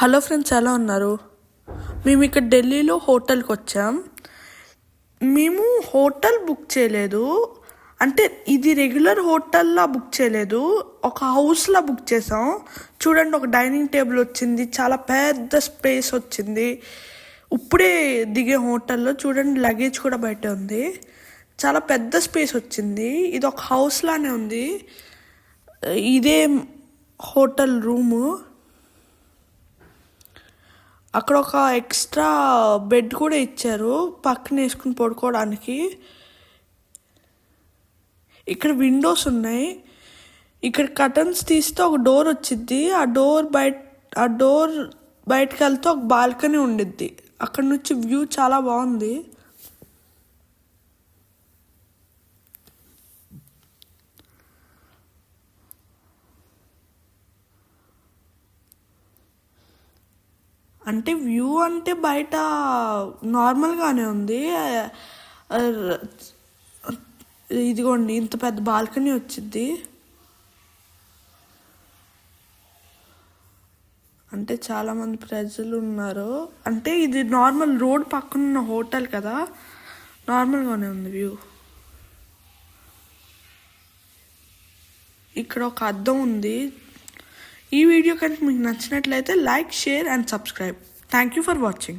Hello friends, ఎలా ఉన్నారు? మేము ఇక్కడ ఢిల్లీలో హోటల్కి వచ్చాం. మేము హోటల్ బుక్ చేయలేదు, అంటే ఇది రెగ్యులర్ హోటల్లా బుక్ చేయలేదు, ఒక హౌస్లా బుక్ చేసాం. చూడండి, ఒక డైనింగ్ టేబుల్ వచ్చింది, చాలా పెద్ద స్పేస్ వచ్చింది. ఇప్పుడే దిగే హోటల్లో చూడండి, లగేజ్ కూడా బయట ఉంది. చాలా పెద్ద స్పేస్ వచ్చింది. ఇది ఒక హౌస్ లానే ఉంది. ఇదే హోటల్ రూము. అక్కడ ఒక ఎక్స్ట్రా బెడ్ కూడా ఇచ్చారు పక్కన వేసుకుని పడుకోవడానికి. ఇక్కడ విండోస్ ఉన్నాయి. ఇక్కడ కర్టన్స్ తీస్తే ఒక డోర్ వచ్చింది. ఆ డోర్ బయటకు వెళ్తే ఒక బాల్కనీ ఉండిద్ది. అక్కడ నుంచి వ్యూ చాలా బాగుంది. అంటే వ్యూ అంటే బయట నార్మల్గానే ఉంది. ఇదిగోండి, ఇంత పెద్ద బాల్కనీ వచ్చింది. అంటే చాలామంది ప్రజలు ఉన్నారు. అంటే ఇది నార్మల్ రోడ్ పక్కన ఉన్న హోటల్ కదా, నార్మల్గానే ఉంది వ్యూ. ఇక్కడ ఒక అద్దం ఉంది. ఈ వీడియో కనుక మీకు నచ్చినట్లయితే like, share and subscribe. Thank you for watching.